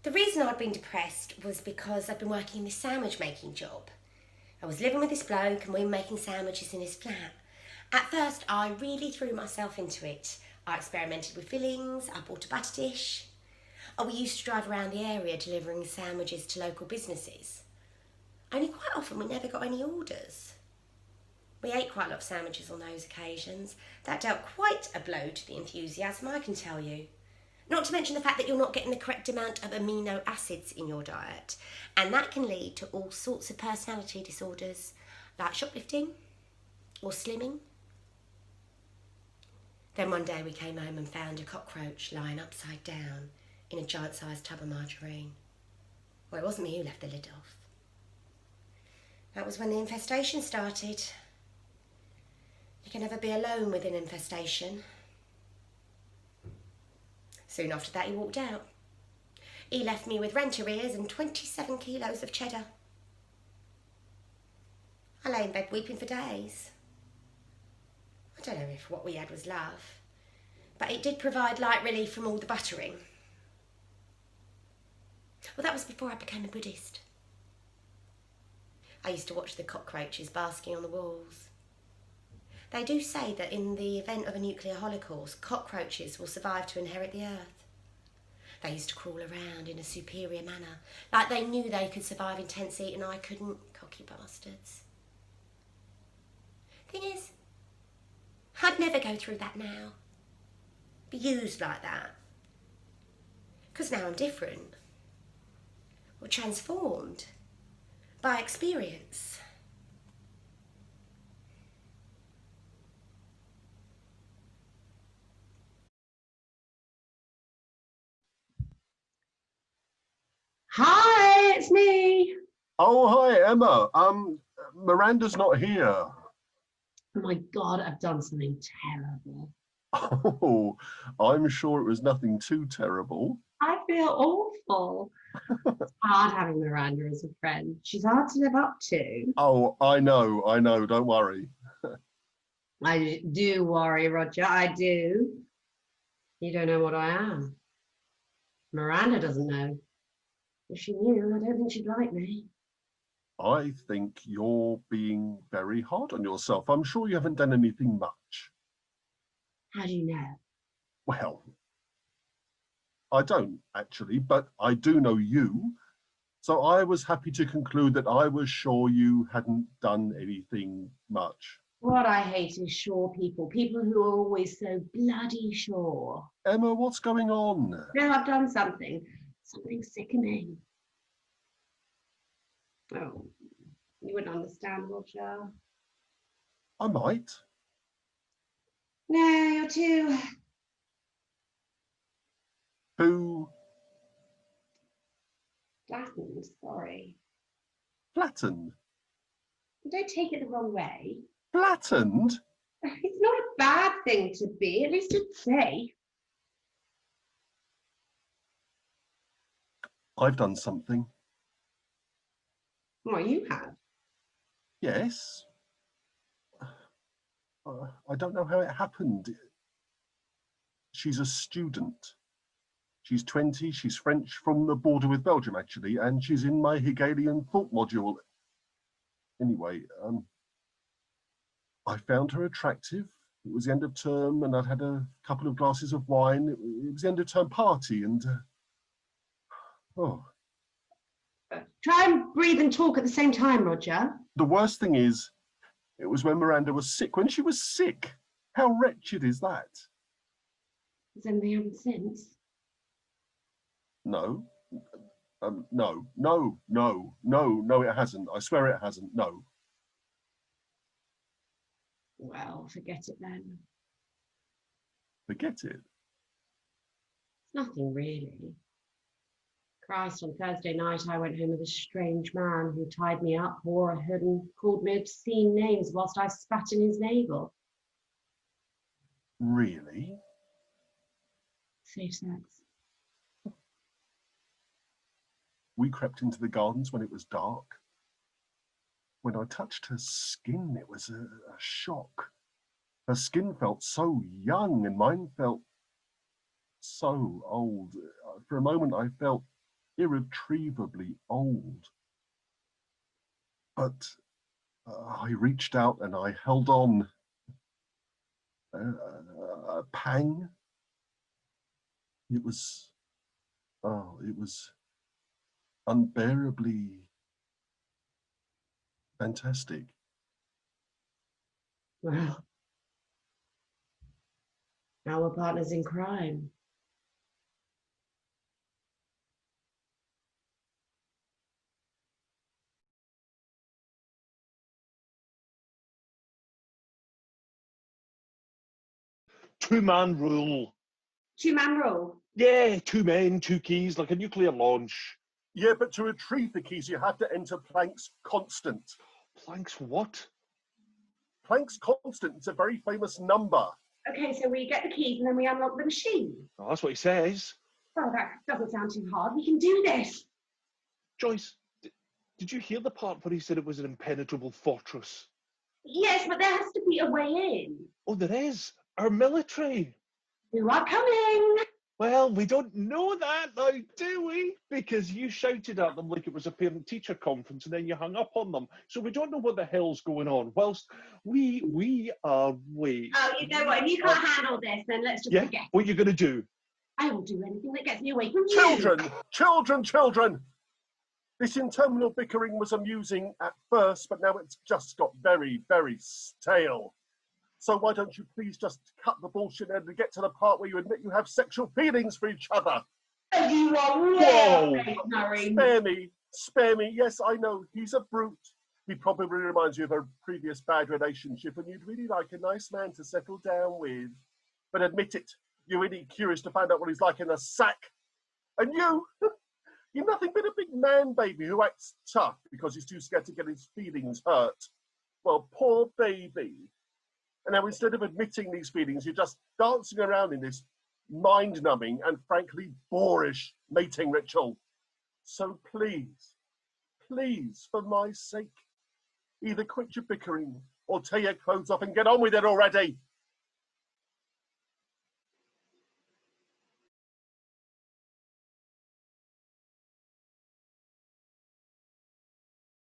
The reason I'd been depressed was because I'd been working in this sandwich making job. I was living with this bloke and we were making sandwiches in his flat. At first, I really threw myself into it. I experimented with fillings, I bought a butter dish. Oh, we used to drive around the area delivering sandwiches to local businesses. Only quite often we never got any orders. We ate quite a lot of sandwiches on those occasions. That dealt quite a blow to the enthusiasm, I can tell you. Not to mention the fact that you're not getting the correct amount of amino acids in your diet. And that can lead to all sorts of personality disorders, like shoplifting or slimming. Then one day we came home and found a cockroach lying upside down in a giant-sized tub of margarine. Well, it wasn't me who left the lid off. That was when the infestation started. You can never be alone with an infestation. Soon after that, he walked out. He left me with rent arrears and 27 kilos of cheddar. I lay in bed weeping for days. I don't know if what we had was love, but it did provide light relief from all the buttering. Well, that was before I became a Buddhist. I used to watch the cockroaches basking on the walls. They do say that in the event of a nuclear holocaust, cockroaches will survive to inherit the earth. They used to crawl around in a superior manner, like they knew they could survive intense heat and I couldn't, cocky bastards. Thing is, I'd never go through that now. Be used like that. Because now I'm different. Or transformed by experience. Hi, it's me. Oh, hi, Emma. Miranda's not here. Oh my God, I've done something terrible. Oh, I'm sure it was nothing too terrible. I feel awful. It's hard having Miranda as a friend. She's hard to live up to. Oh, I know, don't worry. I do worry, Roger. I do. You don't know what I am. Miranda doesn't know. If she knew, I don't think she'd like me. I think you're being very hard on yourself. I'm sure you haven't done anything much. How do you know? Well, I don't actually, but I do know you. So I was happy to conclude that I was sure you hadn't done anything much. What I hate is sure people. People who are always so bloody sure. Emma, what's going on? No, I've done something. Something sickening. Oh, you wouldn't understand, Roger. I might. No, you're too Too flattened. Sorry. flattened. Don't take it the wrong way. Flattened? It's not a bad thing to be. At least it's safe. I've done something. What you have? Yes. I don't know how it happened. She's a student. She's 20, she's French from the border with Belgium, actually, and she's in my Hegelian thought module. Anyway, I found her attractive. It was the end of term, and I'd had a couple of glasses of wine. It was the end of term party, and oh, Try and breathe and talk at the same time, Roger. the worst thing is, it was when Miranda was sick. When she was sick, how wretched is that? Has anything happened since? No, no, it hasn't. I swear it hasn't. No. Well, forget it then. Forget it. It's nothing really. Christ, on Thursday night I went home with a strange man who tied me up, wore a hood and called me obscene names whilst I spat in his navel. Really? Safe sex. We crept into the gardens when it was dark. When I touched her skin, it was a shock. Her skin felt so young and mine felt so old. For a moment, I felt irretrievably old. But I reached out and I held on. A pang. It was, it was unbearably fantastic. Well, now we're partners in crime. Two-man rule. Two-man rule. Yeah, 2 men, 2 keys, like a nuclear launch. Yeah, but to retrieve the keys, you have to enter Planck's constant. Planck's what? Planck's constant is a very famous number. Okay, so we get the keys and then we unlock the machine. Oh, that's what he says. Well, that doesn't sound too hard. We can do this. Joyce, did you hear the part where he said it was an impenetrable fortress? Yes, but there has to be a way in. Oh, there is. Our military. You are coming. Well, we don't know that now, do we? Because you shouted at them like it was a parent-teacher conference and then you hung up on them. So we don't know what the hell's going on. Whilst we are waiting. Oh, you know what? If you can't handle this, then let's just forget. What are you going to do? I will do anything that gets me away from you. Children! This interminable bickering was amusing at first, but now it's just got very, very stale. So why don't you please just cut the bullshit and get to the part where you admit you have sexual feelings for each other? You are way Murray. Spare me. Yes, I know, he's a brute. He probably reminds you of a previous bad relationship and you'd really like a nice man to settle down with. But admit it, you're really curious to find out what he's like in a sack. And you're nothing but a big man baby who acts tough because he's too scared to get his feelings hurt. Well, poor baby. And now instead of admitting these feelings, you're just dancing around in this mind-numbing and frankly boorish mating ritual. So please, for my sake, either quit your bickering or tear your clothes off and get on with it already.